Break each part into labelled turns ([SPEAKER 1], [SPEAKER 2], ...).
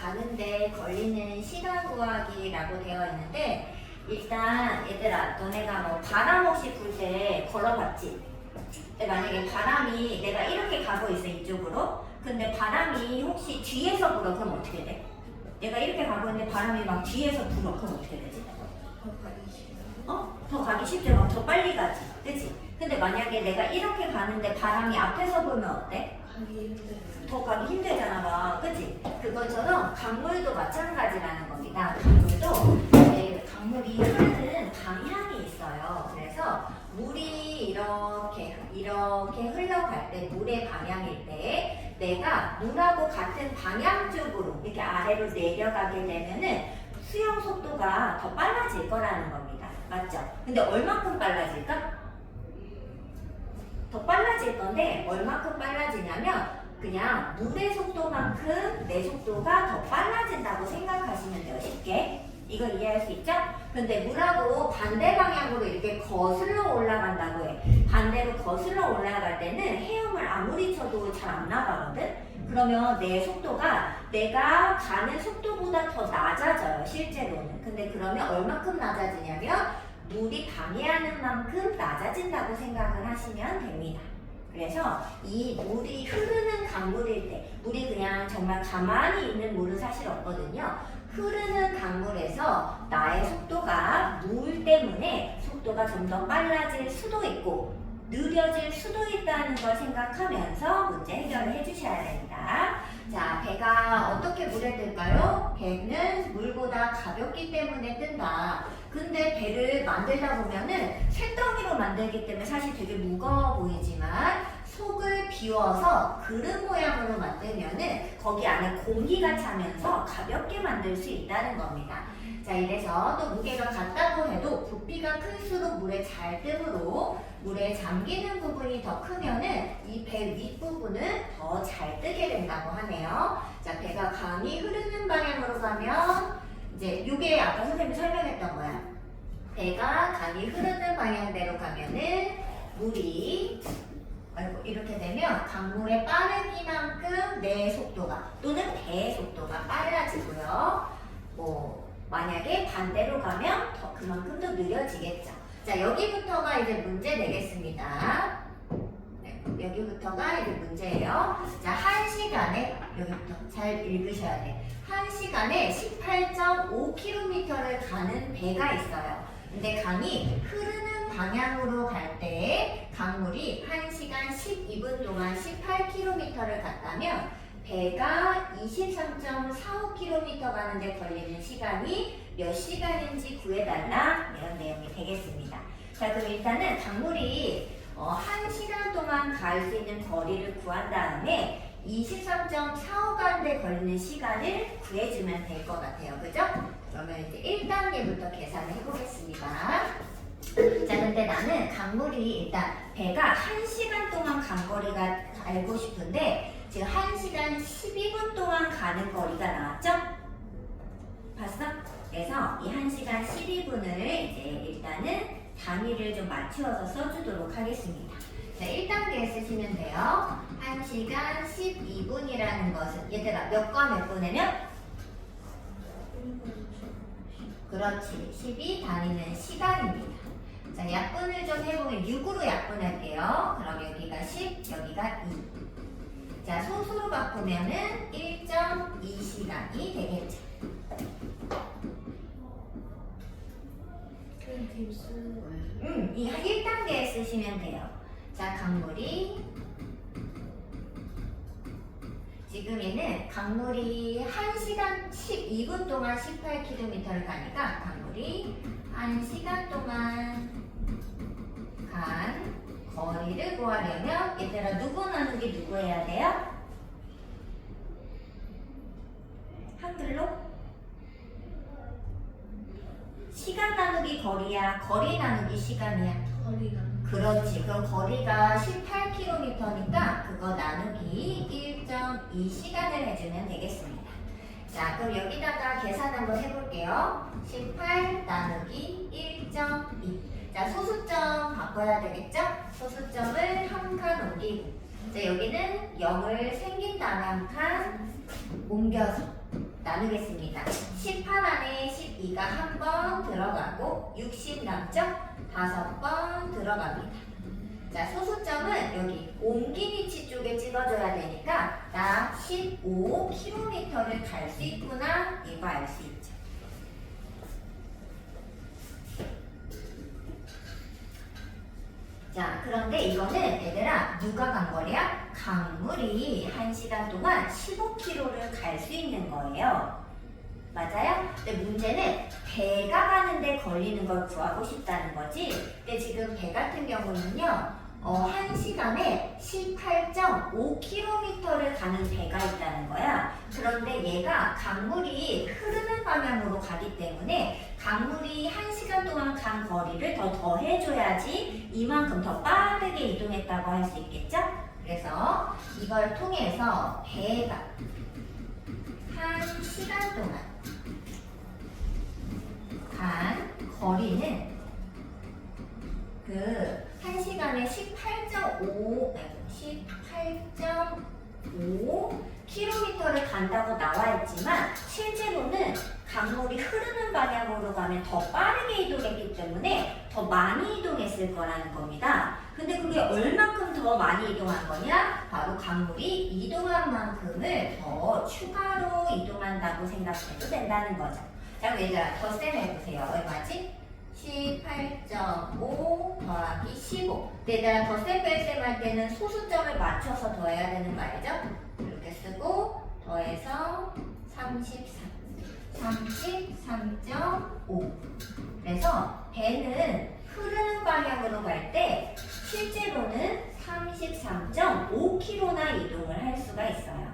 [SPEAKER 1] 가는데 걸리는 시간 구하기라고 되어 있는데, 일단 얘들아, 너네가 뭐 바람 없이 불 때 걸어봤지? 근데 만약에 바람이 내가 이렇게 가고 있어, 이쪽으로. 근데 바람이 혹시 뒤에서 불어. 그럼 어떻게 돼? 내가 이렇게 가고 있는데 바람이 막 뒤에서 불어. 그럼 어떻게 되지? 더 가기 쉽죠. 막 더 빨리 가지. 그치? 근데 만약에 내가 이렇게 가는데 바람이 앞에서 불면 어때? 더 가기 힘들잖아, 막. 그치? 그것처럼 강물도 마찬가지라는 겁니다. 강물이 흐르는 방향이 있어요. 그래서 물이 이렇게 흘러갈 때, 물의 방향일 때, 내가 물하고 같은 방향 쪽으로 이렇게 아래로 내려가게 되면은 수영 속도가 더 빨라질 거라는 겁니다. 맞죠? 근데 얼마큼 빨라질까? 더 빨라질 건데, 얼마큼 빨라지냐면, 그냥 물의 속도만큼 내 속도가 더 빨라진다고 생각하시면 돼요. 쉽게. 이거 이해할 수 있죠? 근데 물하고 반대 방향으로 이렇게 거슬러 올라간다고 해. 반대로 거슬러 올라갈 때는 헤엄을 아무리 쳐도 잘 안 나가거든? 그러면 내 속도가 내가 가는 속도보다 더 낮아져요, 실제로는. 근데 그러면 얼마큼 낮아지냐면 물이 방해하는 만큼 낮아진다고 생각을 하시면 됩니다. 그래서 이 물이 흐르는 강물일 때, 물이 그냥 정말 가만히 있는 물은 사실 없거든요. 흐르는 강물에서 나의 속도가 물 때문에 속도가 좀 더 빨라질 수도 있고 느려질 수도 있다는 걸 생각하면서 문제 해결을 해주셔야 됩니다. 자, 배가 어떻게 물에 뜰까요? 배는 물보다 가볍기 때문에 뜬다. 근데 배를 만들다 보면은 쇳덩이로 만들기 때문에 사실 되게 무거워 보이지만 속을 비워서 그릇 모양으로 만들면은 거기 안에 공기가 차면서 가볍게 만들 수 있다는 겁니다. 자, 이래서 또 무게가 같다고 해도 부피가 클수록 물에 잘 뜨므로 물에 잠기는 부분이 더 크면은 이 배 윗부분은 더 잘 뜨게 된다고 하네요. 자, 배가 강이 흐르는 방향으로 가면 이제 이게 아까 선생님이 설명했던 거야. 배가 강이 흐르는 방향대로 가면은 물이 이렇게 되면 강물의 빠르기만큼 내 속도가 또는 배의 속도가 빨라지고요. 만약에 반대로 가면 더 그만큼 더 느려지겠죠. 자, 여기부터가 이제 문제 내겠습니다. 네, 여기부터가 이제 문제예요. 자, 1시간에 여기부터 잘 읽으셔야 돼. 1시간에 18.5km를 가는 배가 있어요. 근데 강이 흐르는 방향으로 갈 때 강물이 1시간 12분 동안 18km를 갔다면 배가 23.45km 가는데 걸리는 시간이 몇 시간인지 구해달라, 이런 내용이 되겠습니다. 자, 그럼 일단은 강물이 1시간 동안 갈 수 있는 거리를 구한 다음에 23.45 가는데 걸리는 시간을 구해주면 될 것 같아요. 그죠? 그러면 이제 1단계부터 계산을 해보겠습니다. 자, 근데 나는 강물이 일단 배가 1시간 동안 간 거리가 알고 싶은데 지금 1시간 12분 동안 가는 거리가 나왔죠? 봤어? 그래서 이 1시간 12분을 이제 일단은 단위를 좀 맞추어서 써주도록 하겠습니다. 자, 1단계 쓰시면 돼요. 1시간 12분이라는 것은 얘들아 몇 분이면? 그렇지. 12 단위는 시간입니다. 자, 약분을 좀 해보면 6으로 약분할게요. 그럼 여기가 10, 여기가 2. 자, 소수로 바꾸면은 1.2시간이 되겠죠. 이 1단계에 쓰시면 돼요. 자, 강물이 지금 얘는 강물이 1시간 12분 동안 18km를 가니까 강물이 1시간 동안 간 거리를 구하려면 얘들아 누구 나누기 누구 해야 돼요? 한글로? 시간 나누기 거리야, 거리 나누기 시간이야?
[SPEAKER 2] 거리가.
[SPEAKER 1] 그렇지. 그럼 거리가 18km니까 그거 나누기 1.2시간을 해주면 되겠습니다. 자, 그럼 여기다가 계산 한번 해볼게요. 18 나누기 1.2. 자, 소수점 바꿔야 되겠죠? 소수점을 한 칸 옮기고. 자, 여기는 0을 생긴 다음에 한 칸 옮겨서. 나누겠습니다. 18 안에 12가 한 번 들어가고 60 남죠? 5번 들어갑니다. 자, 소수점은 여기 옮긴 위치 쪽에 찍어줘야 되니까 나 15km를 갈 수 있구나 이거 알 수 있죠. 자, 그런데 이거는 얘들아 누가 간 거야? 강물이 1시간 동안 15km를 갈 수 있는 거예요. 맞아요? 근데 문제는 배가 가는데 걸리는 걸 구하고 싶다는 거지. 근데 지금 배 같은 경우는요. 1시간에 18.5km를 가는 배가 있다는 거야. 그런데 얘가 강물이 흐르는 방향으로 가기 때문에 강물이 1시간 동안 간 거리를 더 더해줘야지 이만큼 더 빠르게 이동했다고 할 수 있겠죠? 그래서 이걸 통해서 배가 1시간 동안 간 거리는 1시간에 18.5km를 간다고 나와 있지만 실제로는 강물이 흐르는 방향으로 가면 더 빠르게 이동했기 때문에 더 많이 이동했을 거라는 겁니다. 근데 그게 얼만큼 더 많이 이동한 거냐? 바로 강물이 이동한 만큼을 더 추가로 이동한다고 생각해도 된다는 거죠. 자, 얘들아 덧셈 해보세요. 얼마지? 18.5 더하기 15. 얘들아 덧셈 뺄셈 할 때는 소수점을 맞춰서 더해야 되는 거 알죠? 이렇게 쓰고 더해서 33.5. 그래서 배는 흐르는 방향으로 갈 때 실제로는 33.5km나 이동을 할 수가 있어요.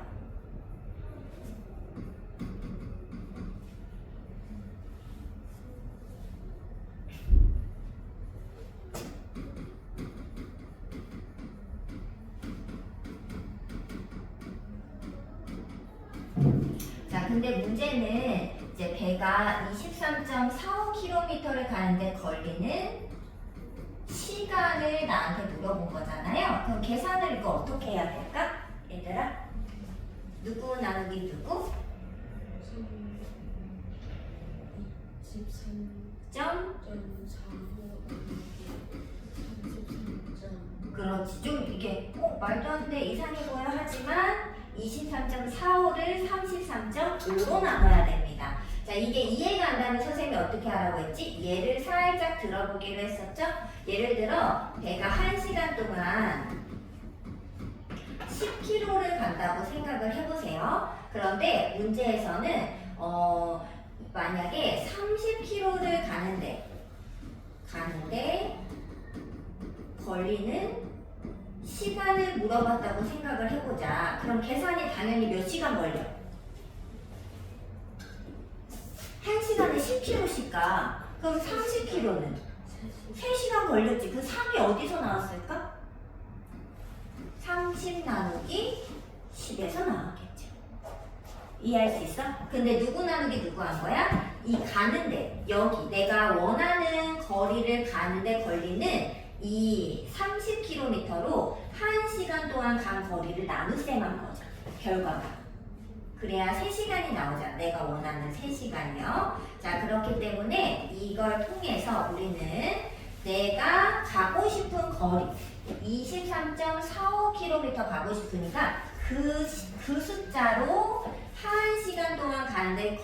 [SPEAKER 1] 자, 근데 문제는 이제 배가 23.45km를 가는데 걸리는 시간을 나한테 물어본 거잖아요. 그럼 계산을 이거 어떻게 해야 될까? 얘들아? 누구 나누기 누구? 23.45 그렇지. 좀 이게 말도 안 돼 이상해 보여 하지만 23.45를 33.5로 나눠야 됩니다. 자, 이게 이해가 안 가면 선생님이 어떻게 하라고 했지? 예를 살짝 들어보기로 했었죠? 예를 들어 배가 1시간 동안 10km를 간다고 생각을 해보세요. 그런데 문제에서는 만약에 30km를 가는데 걸리는 시간을 물어봤다고 생각을 해보자. 그럼 계산이 당연히 몇 시간 걸려? 1시간에 10km씩 가. 그럼 30km는 3시간 걸렸지. 그 3이 어디서 나왔을까? 30 나누기 10에서 나왔겠죠. 이해할 수 있어? 근데 누구 나누기 누구 한 거야? 이 가는데 여기 내가 원하는 거리를 가는데 걸리는 이 30km로 1시간 동안 간 거리를 나눗셈한 거죠. 결과가. 그래야 3시간이 나오잖아. 내가 원하는 3시간이요. 자, 그렇기 때문에 이걸 통해서 우리는 내가 가고 싶은 거리 23.45km 가고 싶으니까 그 숫자로 1시간 동안 가는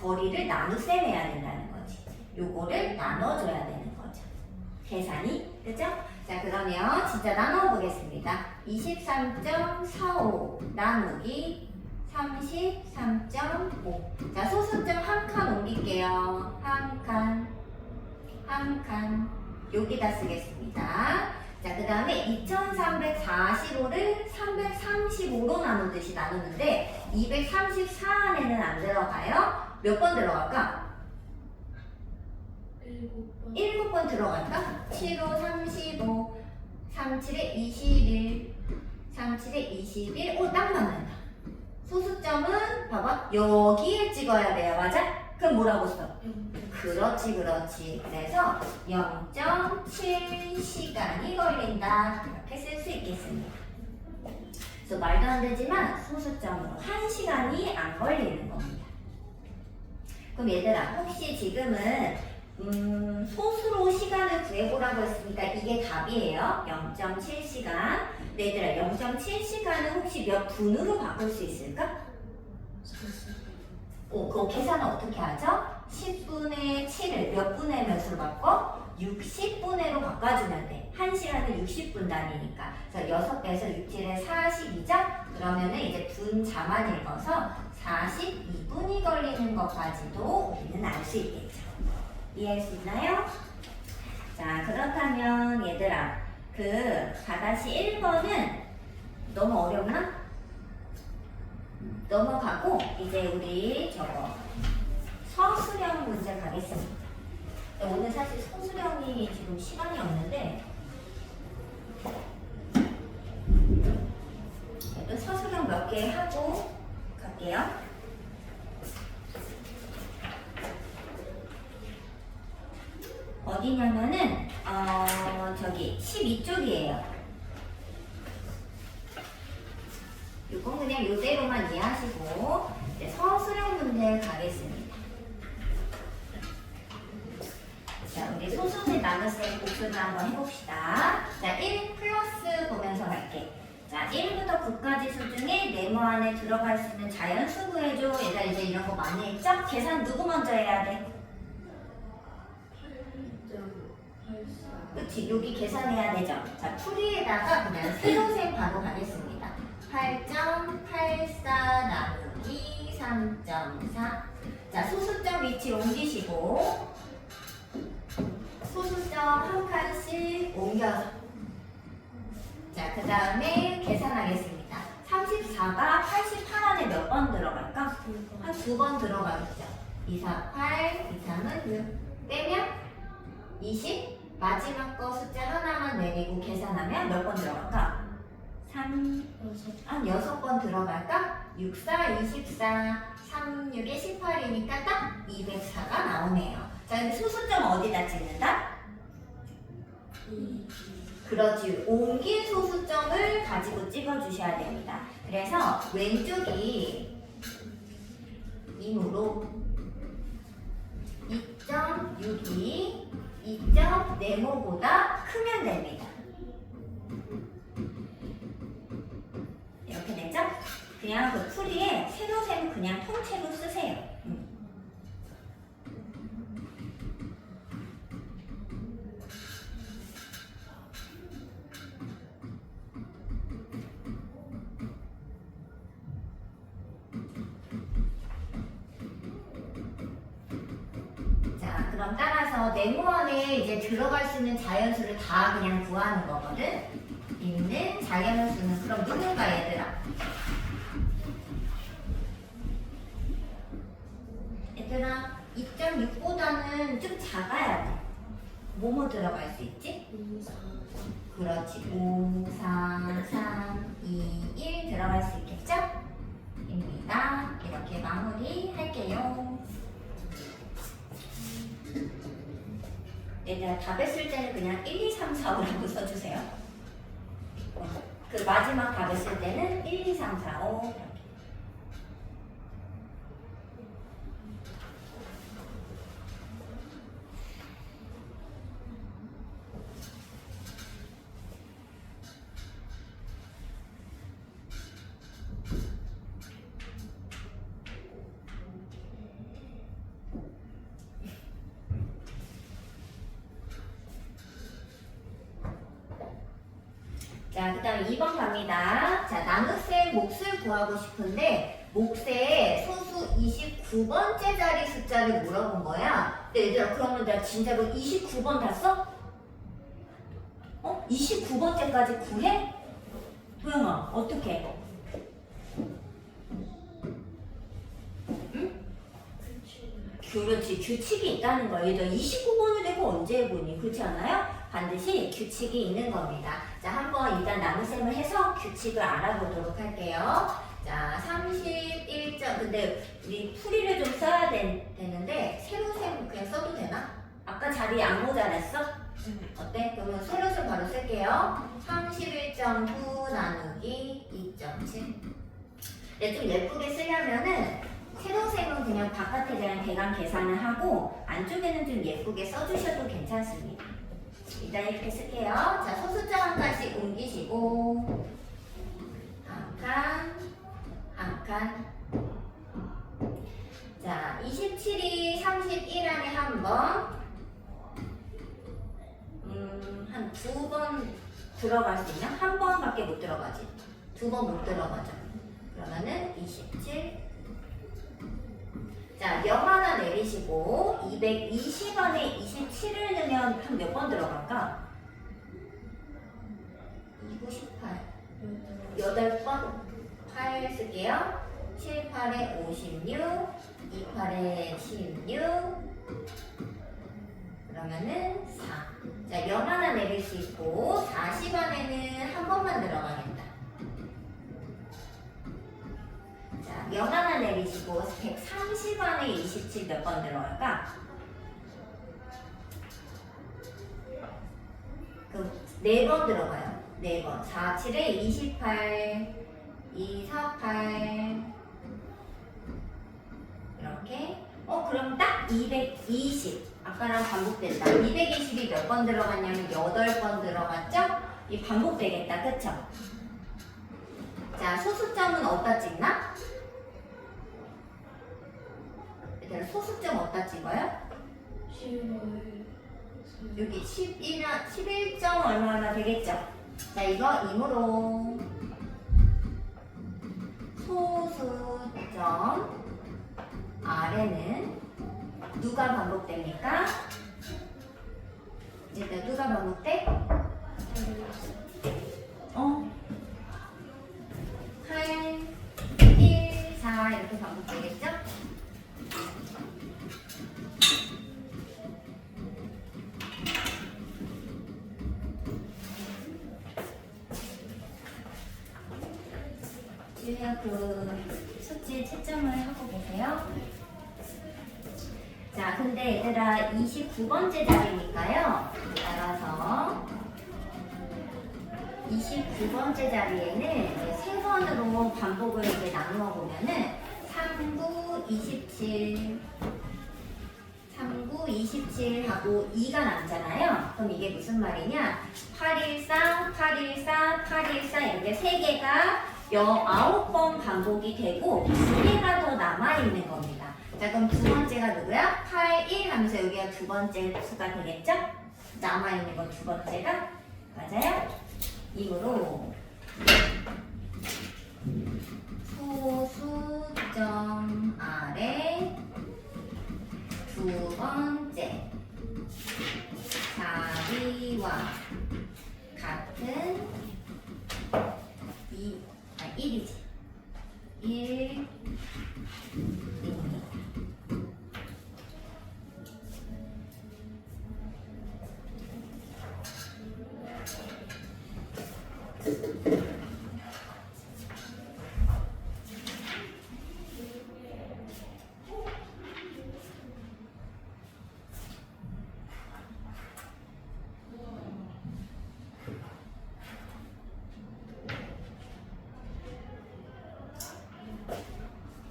[SPEAKER 1] 거리를 나눗셈해야 된다는 거지. 요거를 나눠줘야 되는 거죠. 계산이, 그죠? 자, 그러면 진짜 나눠보겠습니다. 23.45 나누기 33.5. 자, 소수점 한 칸 옮길게요. 한 칸. 여기다 쓰겠습니다. 자, 그 다음에 2345를 335로 나누듯이 나누는데 234 안에는 안 들어가요. 몇 번 들어갈까? 7번 들어갈까? 7호 35, 37에 21, 37에 21. 오, 딱 맞는다. 소수점은 봐봐. 여기에 찍어야 돼요. 맞아? 그럼 뭐라고 써? 그렇지. 그래서 0.7시간이 걸린다. 이렇게 쓸 수 있겠습니다. 그래서 말도 안 되지만 소수점으로 1시간이 안 걸리는 겁니다. 그럼 얘들아, 혹시 지금은 소수로 시간을 구해보라고 했으니까 이게 답이에요. 0.7시간. 얘들아, 0.7시간은 혹시 몇 분으로 바꿀 수 있을까? 그거 계산은 어떻게 하죠? 10분의 7을 몇 분의 몇으로 바꿔? 60분의로 바꿔주면 돼. 1시간은 60분 단위니까. 그래서 6배에서 6, 7에 40이죠? 그러면은 이제 분자만 읽어서 42분이 걸리는 것까지도 우리는 알 수 있겠죠. 이해할 수 있나요? 자, 그렇다면 얘들아, 그 4-1번은 너무 어렵나? 넘어가고 이제 우리 저거 서술형 문제 가겠습니다. 오늘 사실 서술형이 지금 시간이 없는데 또 서술형 몇 개 하고 갈게요. 어디냐면은 저기 12쪽이에요. 이건 그냥 이대로만 이해하시고 이제 서술형 문제 가겠습니다. 자, 우리 소수의 나눗셈 곱셈을 한번 해봅시다. 자, 1 플러스 보면서 갈게. 자, 1부터 9까지 수 중에 네모 안에 들어갈 수 있는 자연수 구해줘. 얘들아, 이제 이런 거 많이 했죠? 계산 누구 먼저 해야 돼? 그치, 여기 계산해야 되죠? 자, 풀이에다가 그냥 세로셈 바로 가겠습니다. 8.84 나누기 3.4. 자, 소수점 위치 옮기시고 소수점 한 칸씩 옮겨서 자, 그 다음에 계산하겠습니다. 34가 88 안에 몇 번 들어갈까? 한 2번 들어가겠죠. 2, 4, 8, 2, 3은 6 빼면 20 마지막 거 숫자 하나만 내리고 계산하면 몇 번 들어갈까? 6번 들어갈까? 6, 4, 24, 3, 6에 18이니까 딱 204가 나오네요. 자, 근데 소수점 어디다 찍는다? 그렇지. 옮긴 소수점을 가지고 찍어주셔야 됩니다. 그래서 왼쪽이 2으로 2.6이 2점 네모보다 크면 됩니다. 이렇게 되죠? 그냥 그 풀이에 세로셈 그냥 통째로 쓰세요. 자, 그럼 따라서 네모 안에 이제 들어갈 수 있는 자연수를 다 그냥 구하는 거거든. 있는 자연수는 그럼 누군가 얘들아? 얘들아 2.6보다는 좀 작아야 돼. 뭐뭐 들어갈 수 있지?
[SPEAKER 2] 2, 4,
[SPEAKER 1] 그렇지. 5, 4, 3, 2, 1 들어갈 수 있겠죠? 입니다. 이렇게 마무리 할게요. 얘들아 답을 쓸 때는 그냥 1, 2, 3, 4, 5라고 써주세요. 그 마지막 답을 쓸 때는 1, 2, 3, 4, 5 이렇게. 자, 그 다음 2번 갑니다. 자, 나눗셈 몫을 구하고 싶은데 몫의 소수 29번째 자리 숫자를 물어본 거야. 근데 얘들아 그러면 내가 진짜로 29번 다 써? 29번째까지 구해? 도영아 어떻게? 응? 그렇지, 규칙이 있다는 거야. 얘들아 29번을 내가 언제 해보니? 그렇지 않아요? 반드시 규칙이 있는 겁니다. 자, 한번 일단 나눗셈을 해서 규칙을 알아보도록 할게요. 자, 31점. 근데 우리 풀이를 좀 써야 되는데 세로셈 그냥 써도 되나? 아까 자리 안 모자랐어? 어때? 그러면 세로셈 바로 쓸게요. 31.9 나누기 2.7. 네, 좀 예쁘게 쓰려면은 세로셈은 그냥 바깥에 대한 대강 계산을 하고 안쪽에는 좀 예쁘게 써주셔도 괜찮습니다. 일단 이렇게 쓸게요. 자, 소수점 한 칸씩 옮기시고 한 칸, 한 칸. 자, 27이 31 안에 한 번, 한 2번 들어갈 수 있나? 한 번밖에 못 들어가지. 2번 못 들어가죠. 그러면은 27. 자, 0 하나 내리시고 220원에 27을 넣으면 한 몇 번 들어갈까? 298. 8번. 8 쓸게요. 7, 8에 56, 2, 8에 16. 그러면은 4. 자, 0 하나 내릴 수 있고 40원에는 한 번만 들어가겠다. 자, 0 하나 내리시고 130원에 27 몇 번 들어갈까? 그럼 4번 들어가요. 4번. 4, 7에 28, 2, 4, 8 이렇게. 그럼 딱 220. 아까랑 반복된다. 220이 몇 번 들어갔냐면 8번 들어갔죠? 이 반복되겠다. 그쵸? 자, 소수점은 어디다 찍나? 얘들아, 소수점 어디다 찍어요? 여기 11점 얼마나 되겠죠? 자, 이거 임으로 소수점 아래는 누가 반복됩니까? 이제 누가 반복돼? 8, 1, 4 이렇게 반복되겠죠? 주희야, 그 숙제 채점을 하고 계세요? 자, 근데 얘들아 29번째 자리니까요. 따라서 29번째 자리에는 이제 3번으로 반복을 이렇게 나누어 보면은 3, 9, 27, 3, 9, 27 하고 2가 남잖아요. 그럼 이게 무슨 말이냐? 814, 814, 814 이렇게 3개가 9번 반복이 되고 2개가 더 남아있는 겁니다. 자, 그럼 두 번째가 누구야? 8, 1 하면서 여기가 두 번째 수가 되겠죠? 남아있는 건 두 번째가 맞아요? 이거로 소수점 아래 두 번째 자리와 같은 1이지. 1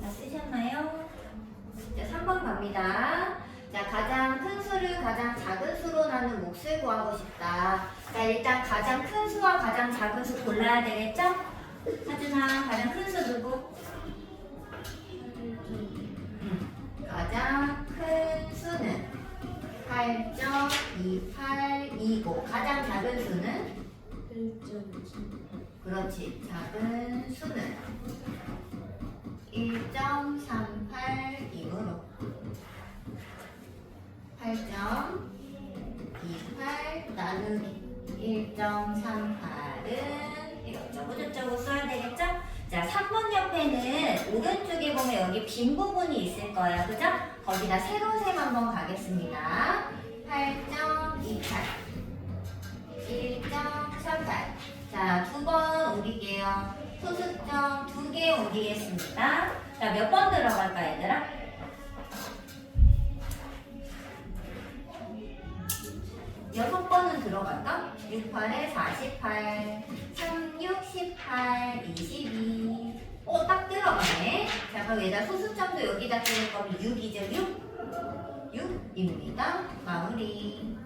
[SPEAKER 1] 다 쓰셨나요? 자, 3번 갑니다. 자, 가장 큰 수를 가장 작은 수로 나눈 몫을 구하고 싶다. 자, 일단 가장 큰 수와 가장 작은 수 골라야 되겠죠? 하준아, 가장 큰 수 누구? 가장 큰 수는 8.28이고 가장 작은 수는? 1.38. 그렇지. 작은 수는 1.38이므로 8.28 나누기 1.38은 이것저것 저쩌고 써야 되겠죠? 자, 3번 옆에는 오른쪽에 보면 여기 빈 부분이 있을 거예요. 그죠? 거기다 세로셈 한번 가겠습니다. 8.28 1.38 자, 2번 옮길게요. 소수점 2개 옮기겠습니다. 자, 몇 번 들어갈까, 얘들아? 6번은 들어갈까? 6, 8에 48, 3, 6, 18, 22. 딱 들어가네. 자, 그럼 얘다 소수점도 여기다 쓰는 거면 6이죠, 6? 6입니다. 마무리.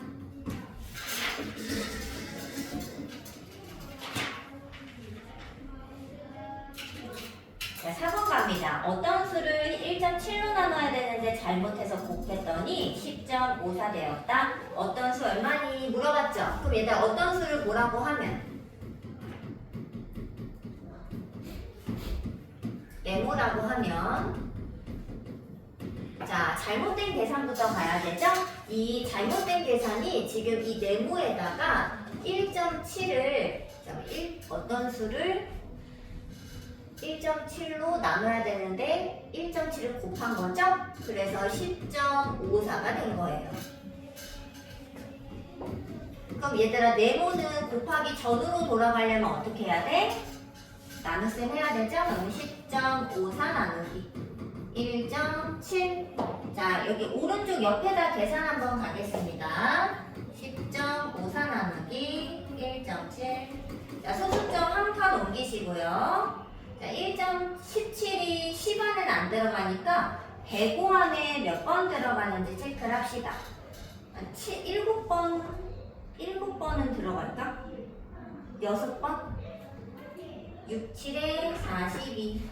[SPEAKER 1] 자, 4번 갑니다. 어떤 수를 1.7로 나눠야 되는데 잘못해서 곱했더니 10.54 되었다. 어떤 수 얼마니? 물어봤죠? 그럼 얘들아 어떤 수를 보라고 하면 네모라고 하면 자, 잘못된 계산부터 봐야 되죠? 이 잘못된 계산이 지금 이 네모에다가 1.7을 어떤 수를 1.7로 나눠야 되는데 1.7을 곱한 거죠? 그래서 10.54가 된 거예요. 그럼 얘들아 네모는 곱하기 전으로 돌아가려면 어떻게 해야 돼? 나눗셈 해야 되죠? 그럼 10.54 나누기 1.7. 자, 여기 오른쪽 옆에다 계산 한번 가겠습니다. 10.54 나누기 1.7. 자, 소수점 한 칸 옮기시고요. 자, 1.17이 10 안에는 안 들어가니까 105 안에 몇 번 들어가는지 체크를 합시다. 7번은 들어갈까? 6번? 6, 7에 42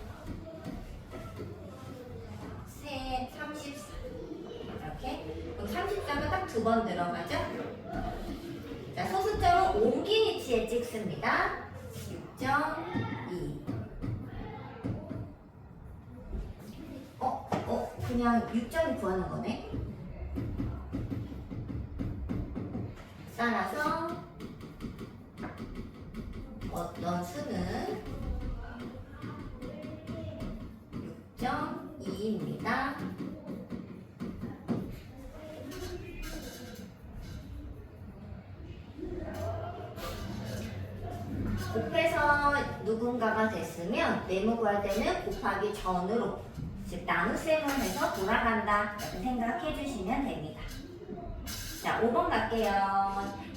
[SPEAKER 1] 34 이렇게. 그럼 34가 딱 2번 들어가죠? 자, 소수점은 옮긴 위치에 찍습니다. 6.2. 그냥 6점을 구하는 거네. 따라서 어떤 수는 6.2입니다. 곱해서 누군가가 됐으면 네모 구할 때는 곱하기 전으로, 즉 나눗셈을 해서 돌아간다 이렇게 생각해 주시면 됩니다. 자, 5번 갈게요.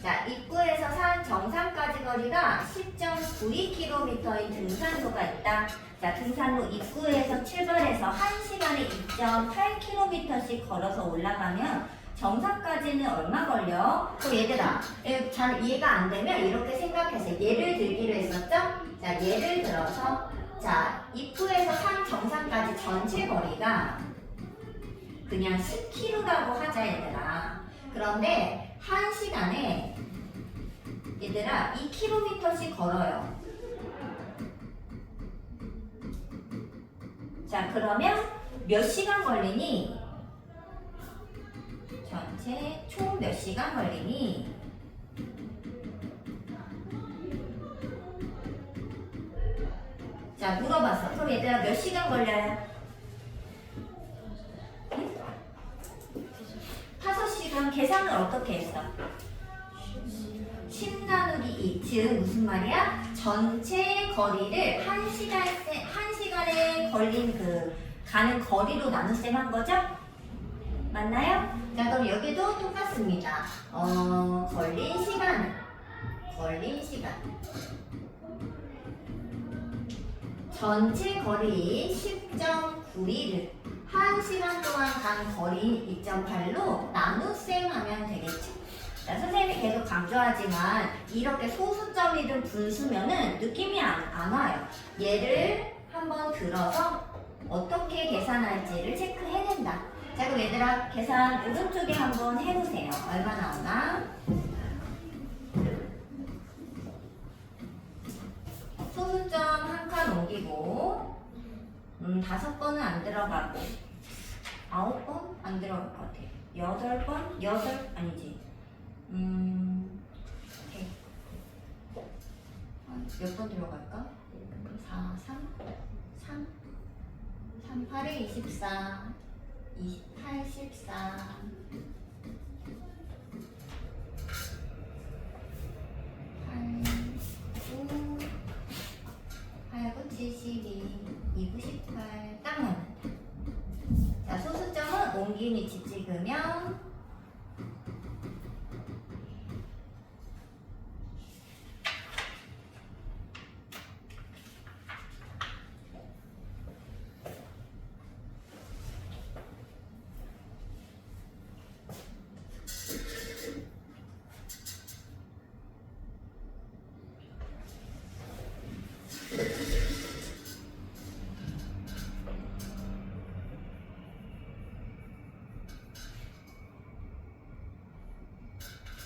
[SPEAKER 1] 자, 입구에서 산 정상까지 거리가 10.92km인 등산로가 있다. 자, 등산로 입구에서 출발해서 1시간에 2.8km씩 걸어서 올라가면 정상까지는 얼마 걸려? 그럼 얘들아, 잘 이해가 안 되면 이렇게 생각해서 예를 들기로 했었죠? 자, 예를 들어서 자, 입구에서 산 정상까지 전체 거리가 그냥 10km라고 하자, 얘들아. 그런데 1시간에 얘들아 2km씩 걸어요. 자, 그러면 몇 시간 걸리니? 전체 총 몇 시간 걸리니? 자, 물어봤어. 그럼 얘들아 몇 시간 걸려요? 5시간. 계산을 어떻게 했어? 10 나누기 2. 즉 무슨 말이야? 전체 거리를 1시간에 걸린 가는 거리로 나눗셈 한 거죠? 맞나요? 자, 그럼 여기도 똑같습니다. 걸린 시간. 전체 거리 10.92를 1시간 동안 간 거리 2.8로 나눗셈 하면 되겠죠. 자, 선생님이 계속 강조하지만 이렇게 소수점이든 분수면은 느낌이 안 와요. 얘를 한번 들어서 어떻게 계산할지를 체크해낸다. 자, 그럼 얘들아 계산 오른쪽에 한번 해보세요. 얼마 나오나? 소수점 한 칸 옮기고 5번은 안 들어가고 9번 안 들어갈 것 같아요. 8번? 아니지. 오케이. 몇 번 들어갈까? 4, 3, 8에 24, 28, 14, 8, 9, 8, 9, 72, 2, 9, 18, 딱 맞는다. 자, 소수점은 옮긴 위치 찍으면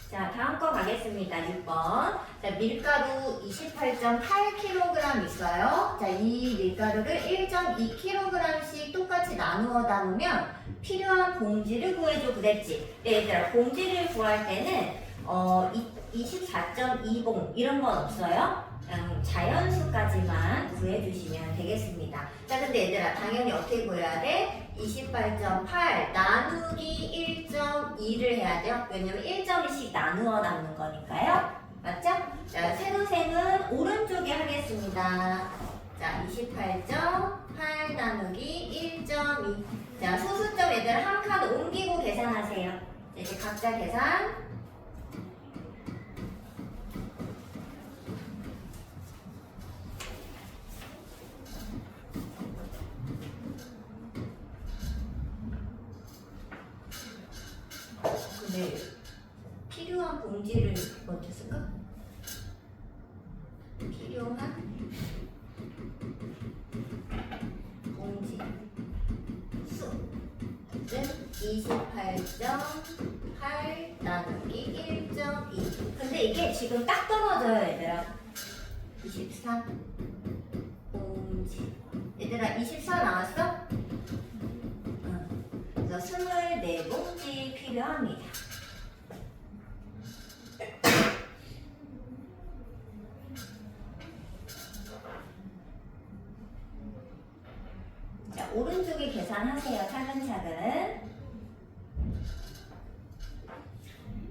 [SPEAKER 1] 자, 다음 거 가겠습니다. 6번. 자, 밀가루 28.8kg 있어요. 자, 이 밀가루를 1.2kg씩 똑같이 나누어 담으면 필요한 봉지를 구해줘 그랬지. 얘들아, 봉지를 구할 때는 24.20 이런 건 없어요. 그냥 자연수까지만 구해주시면 되겠습니다. 자, 근데 얘들아, 당연히 어떻게 구해야 돼? 28.8 나누기 1.2를 해야 돼요. 왜냐면 1.2씩 나누어 담는 거니까요. 맞죠? 자, 세로셈은 오른쪽에 하겠습니다. 자, 28.8 나누기 1.2. 자, 소수점 얘들 한 칸 옮기고 계산하세요. 자, 이제 각자 계산. 근데 필요한 봉지를 먼저 쓸까? 필요한 봉지 수는 28.8 나누기 1.2. 근데 이게 지금 딱 떨어져요, 얘들아. 24 봉지. 얘들아, 24 나왔어? 응. 그래서 24봉지 필요합니다. 자, 오른쪽에 계산하세요. 차근차근.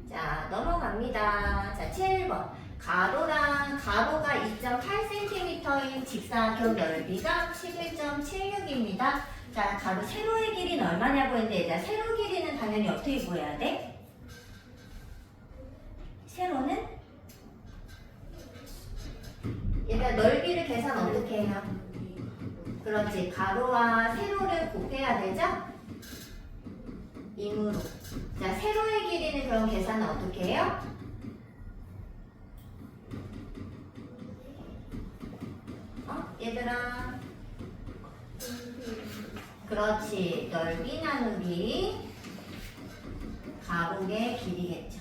[SPEAKER 1] 자, 넘어갑니다. 자, 7번. 가로가 2.8cm인 직사각형 넓이가 11.76입니다. 자, 가로 세로의 길이는 얼마냐고 했는데, 얘들아, 세로 길이는 당연히 어떻게 구해야 돼? 세로는? 얘들아, 넓이를 계산 어떻게 해요? 그렇지. 가로와 세로를 곱해야 되죠? 임으로. 자, 세로의 길이는 그럼 계산은 어떻게 해요? 얘들아. 그렇지. 넓이 나누기 가로의 길이겠죠.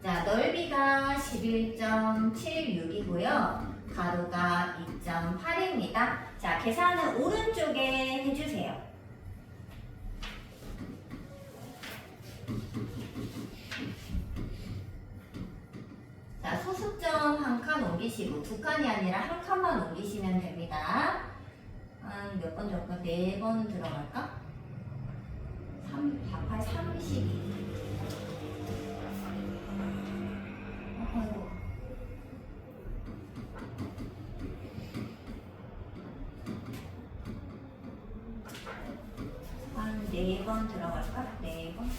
[SPEAKER 1] 자, 넓이가 11.76이고요. 가로가 2.8입니다. 자, 계산은 오른쪽에 해주세요. 자, 소수점 한 칸 옮기시고, 두 칸이 아니라 한 칸만 옮기시면 됩니다. 한 몇 번 적을까? 4번 들어갈까? 8, 32. 아이고. 한 4번 들어갈까? 4번?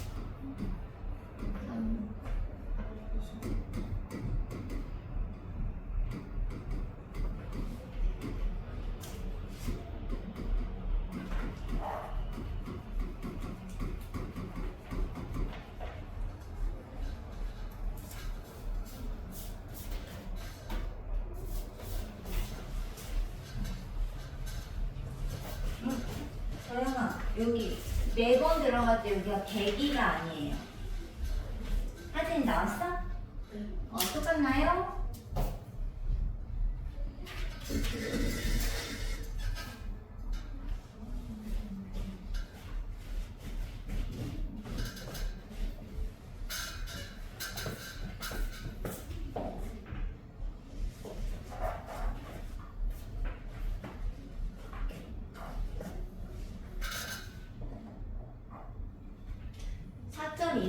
[SPEAKER 1] 3, 서영아, 여기 4번 들어갈 때 여기가 100이가 아니에요. 사진 나왔어? 똑같나요?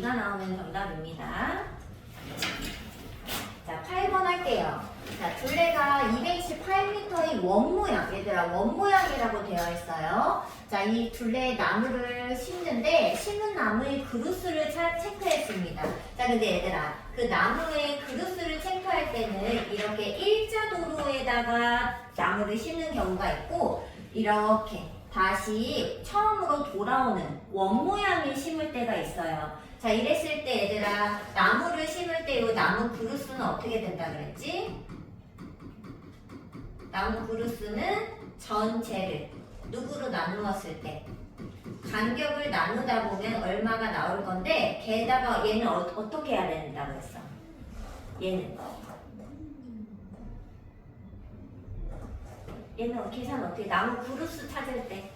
[SPEAKER 1] 가 나오면 정답입니다. 자, 8번 할게요. 자, 둘레가 228m의 원모양, 얘들아 원모양이라고 되어 있어요. 자, 이 둘레 나무를 심는데 심은 나무의 그루스를 체크했습니다. 자, 근데 얘들아, 그 나무의 그루스를 체크할 때는 이렇게 일자도로에다가 나무를 심는 경우가 있고, 이렇게 다시 처음으로 돌아오는 원모양을 심을 때가 있어요. 자, 이랬을 때 얘들아, 나무를 심을 때 이 나무 그루스는 어떻게 된다 그랬지? 나무 그루스는 전체를 누구로 나누었을 때? 간격을 나누다 보면 얼마가 나올 건데 게다가 얘는 어떻게 해야 된다고 했어? 얘는 계산 어떻게 나무 그루스 찾을 때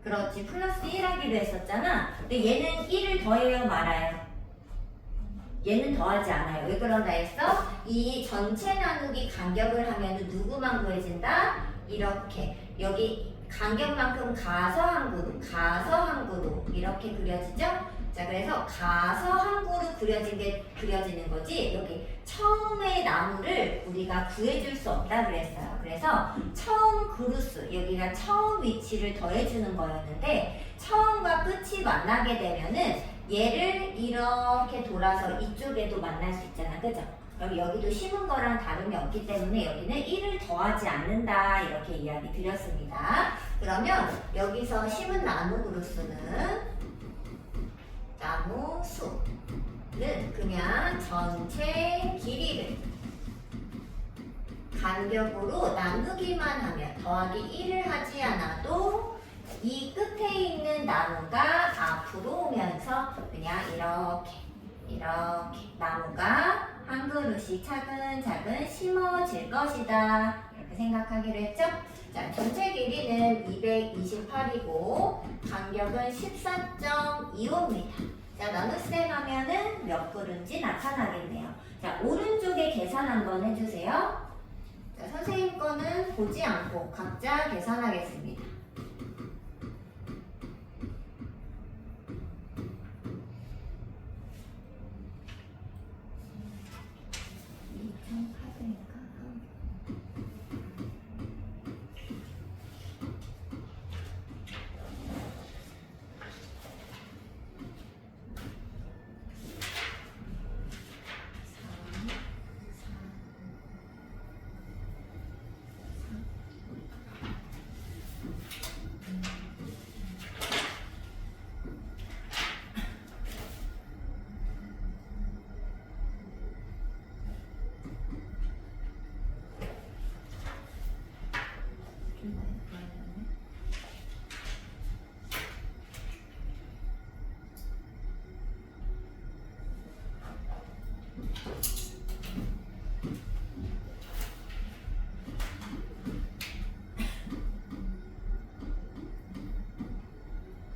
[SPEAKER 1] 그렇지 플러스 1 하기로 했었잖아. 근데 얘는 1을 더해요 말아요? 얘는 더하지 않아요. 왜 그런다 했어? 이 전체 나누기 간격을 하면 누구만 구해진다? 이렇게 여기 간격만큼 가서 한 그루 이렇게 그려지죠? 자 그래서 가서 한 그루 그려지는 거지 여기 처음의 나무를 우리가 구해줄 수 없다 그랬어요. 그래서 처음 그루스 여기가 처음 위치를 더해주는 거였는데 처음과 끝이 만나게 되면은 얘를 이렇게 돌아서 이쪽에도 만날 수 있잖아. 그죠? 그럼 여기도 심은 거랑 다름이 없기 때문에 여기는 1을 더하지 않는다 이렇게 이야기 드렸습니다. 그러면 여기서 심은 나무 그루스는 나무 수는 그냥 전체 길이를 간격으로 나누기만 하면 더하기 1을 하지 않아도 이 끝에 있는 나무가 앞으로 오면서 그냥 이렇게 나무가 한 그루씩 차근차근 심어질 것이다. 이렇게 생각하기로 했죠? 자, 전체 길이는 228이고 간격은 14.25입니다. 자, 나눗셈 하면은 몇 그루인지 나타나겠네요. 자, 오른쪽에 계산 한번 해주세요. 자, 선생님 거는 보지 않고 각자 계산하겠습니다.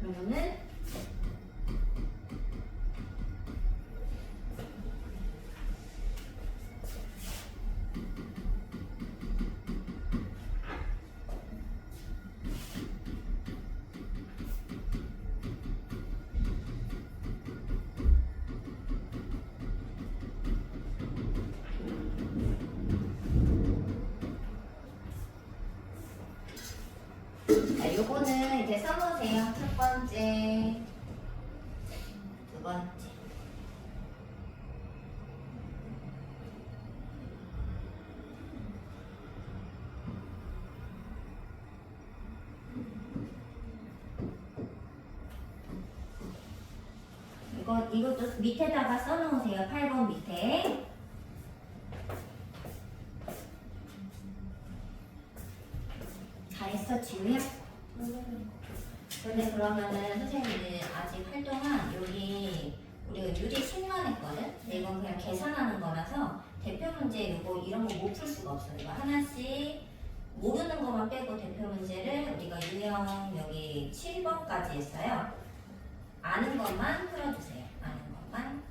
[SPEAKER 1] 그러면은 자, 요거는 이제 써놓으세요. 첫 번째, 두 번째. 이것도 밑에다가 써놓으세요. 8번 밑에. 다 했어, 지우야? 근데 그러면은 선생님이 아직 활동한 여기 우리가 유리 10만 했거든? 근데 이건 그냥 계산하는 거라서 대표 문제 이거 이런 거 못 풀 수가 없어. 이거 하나씩 모르는 것만 빼고 대표 문제를 우리가 유형 여기 7번까지 했어요. 아는 것만 풀어주세요. 아는 것만.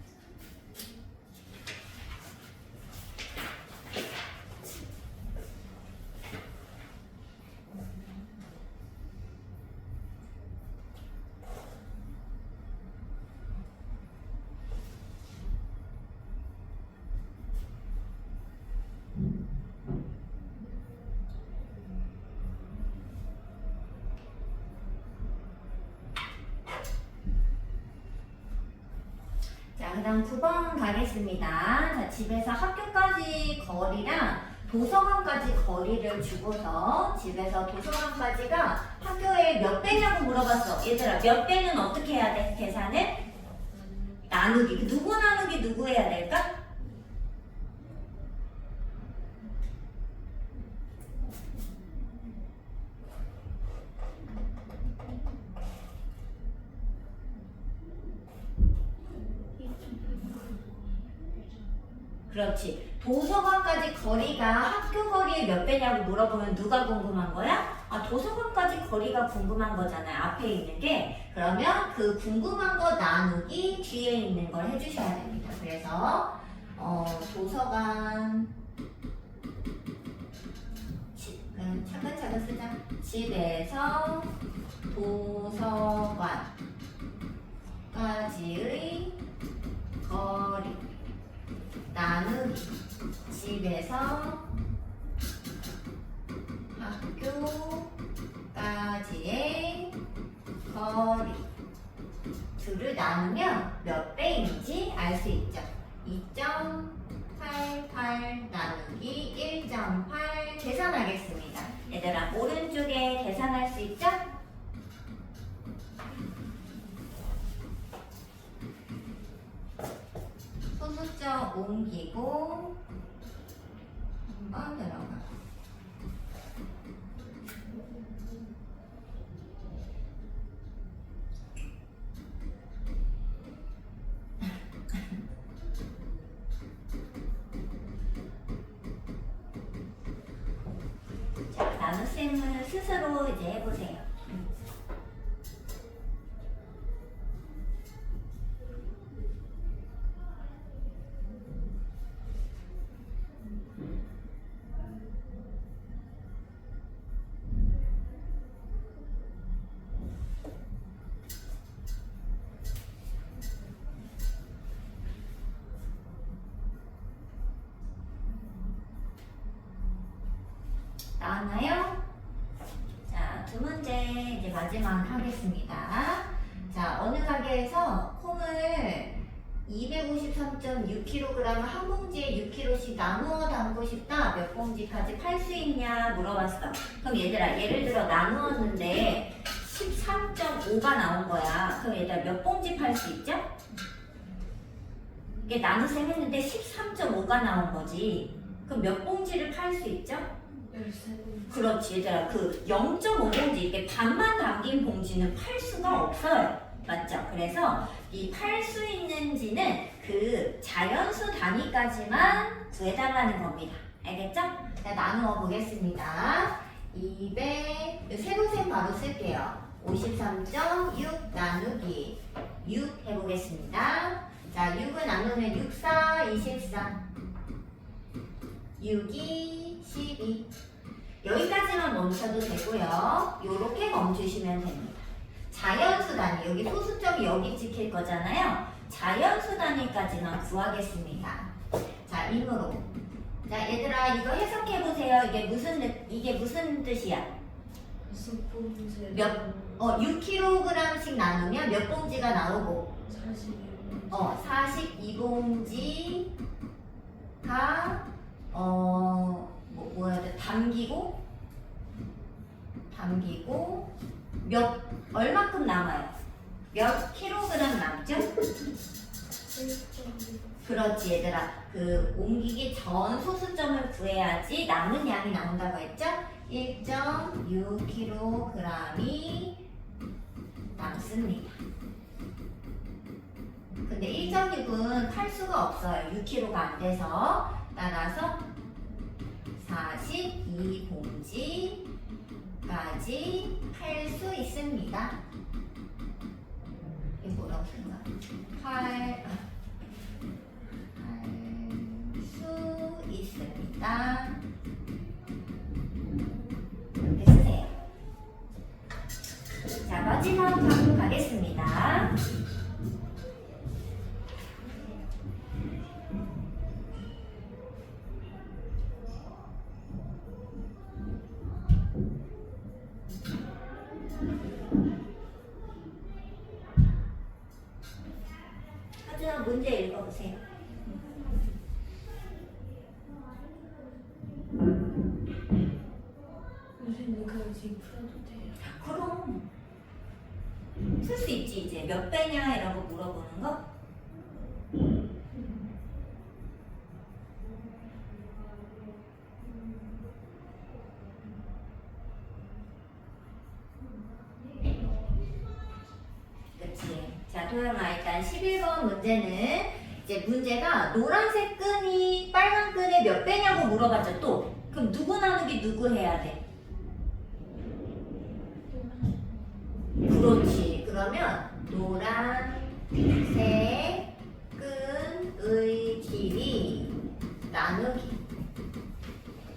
[SPEAKER 1] 그 다음 9번 가겠습니다. 자, 집에서 학교까지 거리랑 도서관까지 거리를 주고서 집에서 도서관까지가 학교에 몇 배냐고 물어봤어. 얘들아, 몇 배는 어떻게 해야 돼? 계산을? 나누기. 누구 나누기 누구 해야 될까? 그렇지. 도서관까지 거리가 학교 거리의 몇 배냐고 물어보면 누가 궁금한 거야? 아, 도서관까지 거리가 궁금한 거잖아요. 앞에 있는 게. 그러면 그 궁금한 거 나누기 뒤에 있는 걸 해주셔야 됩니다. 그래서 도서관 그냥 차근차근 쓰자. 집에서 도서관까지의 거리 나누기 집에서 학교까지의 거리 둘을 나누면 몇 배인지 알 수 있죠. 2.88 나누기 1.8 계산하겠습니다. 얘들아 오른쪽에 계산할 수 있죠? 소수점 옮기고 한번 들어가. 자, 나눗셈을 스스로 이제 해보세요. 나왔나요? 자, 두 문제 이제 마지막 하겠습니다. 자, 어느 가게에서 콩을 253.6kg 한 봉지에 6kg씩 나누어 담고 싶다. 몇 봉지까지 팔 수 있냐 물어봤어. 그럼 얘들아, 예를 들어 나누었는데 13.5가 나온 거야. 그럼 얘들아 몇 봉지 팔 수 있죠? 이게 나눗셈 했는데 13.5가 나온 거지. 그럼 몇 봉지를 팔 수 있죠?
[SPEAKER 2] 13봉지.
[SPEAKER 1] 그렇지 얘들아, 그 0.5봉지 이게 반만 담긴 봉지는 팔 수가 없어요. 맞죠? 그래서 이 팔 수 있는지는 그 자연수 단위까지만 구해달라는 겁니다. 알겠죠? 자, 나누어 보겠습니다. 200 세로셈 바로 쓸게요. 53.6 나누기 6 해보겠습니다. 자, 6을 나누면 6, 4, 24 6이 12 여기까지만 멈춰도 되고요. 요렇게 멈추시면 됩니다. 자연수 단위, 여기 소수점이 여기 찍힐 거잖아요. 자연수 단위까지만 구하겠습니다. 자, 임으로. 자, 얘들아 이거 해석해보세요. 이게 무슨 뜻이야?
[SPEAKER 2] 6봉지.
[SPEAKER 1] 6kg씩 나누면 몇 봉지가 나오고?
[SPEAKER 2] 42봉지.
[SPEAKER 1] 42봉지가 뭐야 돼? 담기고 얼마큼 남아요? 몇 킬로그램 남죠?
[SPEAKER 2] 7.6.
[SPEAKER 1] 그렇지 얘들아, 그 옮기기 전 소수점을 구해야지 남은 양이 나온다고 했죠? 1.6kg이 남습니다. 근데 1.6은 팔 수가 없어요. 6kg가 안 돼서. 따라서 42봉지까지 팔 수 있습니다. 이거 뭐라고 쓴가? 팔 수 있습니다. 이렇게 쓰세요. 자, 마지막 방금 가겠습니다. 하지만 문제 읽어보세요.
[SPEAKER 2] 선생님 그거 지금 풀어도 돼요?
[SPEAKER 1] 그럼 풀 수 있지. 이제 몇 배냐 이런 거 물어보는 거. 그치. 자, 도영아 일단 11번 문제는 이제 이제 문제가 노란색 끈이 빨간 끈의 몇 배냐고 물어봤죠. 또 그럼 누구 나누기 누구 해야 돼? 그렇지. 그러면 노란색 끈의 길이 나누기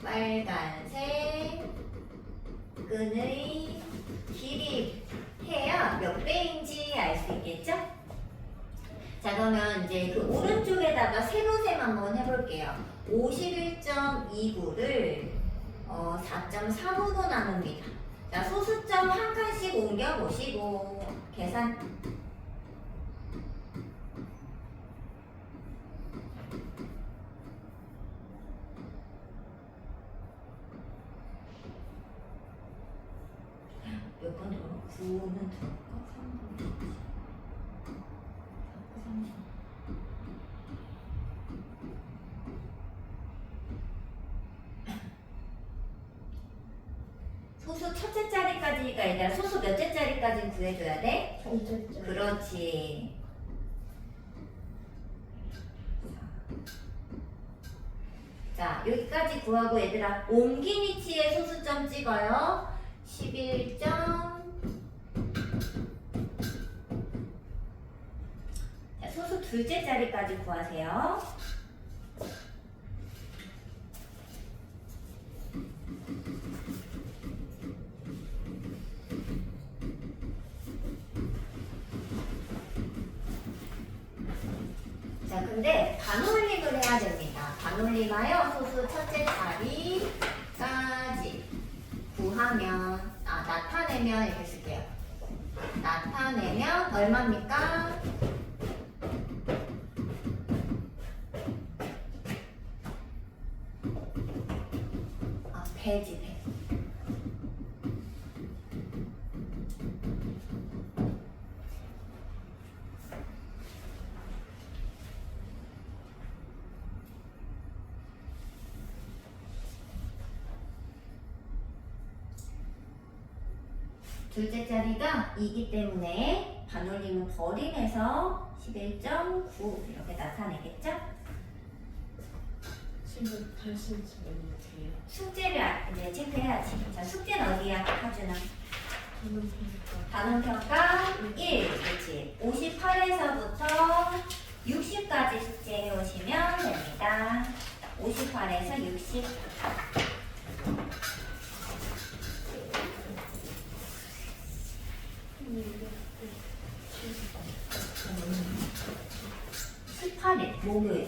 [SPEAKER 1] 빨간색 끈의 길이 해야 몇 배인지 알 수 있겠죠? 자, 그러면 이제 그 오른쪽에다가 세로셈 한번 해볼게요. 51.29를 4.3으로 나눕니다. 자, 소수점 한 칸씩 옮겨보시고 계산. 몇 번 들어? 9는 들어갈까? 3번 들어갈까? 30. 소수 첫째 자리까지가 아니라 소수 몇째 자리까지 구해줘야 돼?
[SPEAKER 2] 첫째.
[SPEAKER 1] 그렇지. 자, 여기까지 구하고 얘들아 옮긴 위치에 소수점 찍어요. 11점. 자, 소수 둘째 자리까지 구하세요. 자, 근데 반올림을 해야 됩니다. 반올림하여 소수 첫째 자리까지 구하면, 나타내면 이렇게 쓸게요. 나타내면 얼마입니까? 배지, 배. 둘째 자리가 2기 때문에 반올림은 버림해서 11.9 이렇게 나타내겠죠?
[SPEAKER 2] 지금 다시 지금 어떻게 해요?
[SPEAKER 1] 숙제를 이제 체크해야지. 자, 숙제는 어디야, 하준아?
[SPEAKER 2] 저는 보니까
[SPEAKER 1] 단원평가 1, 그렇지. 58에서부터 60까지 숙제해 오시면 됩니다. 58에서 60. 18일 목요일.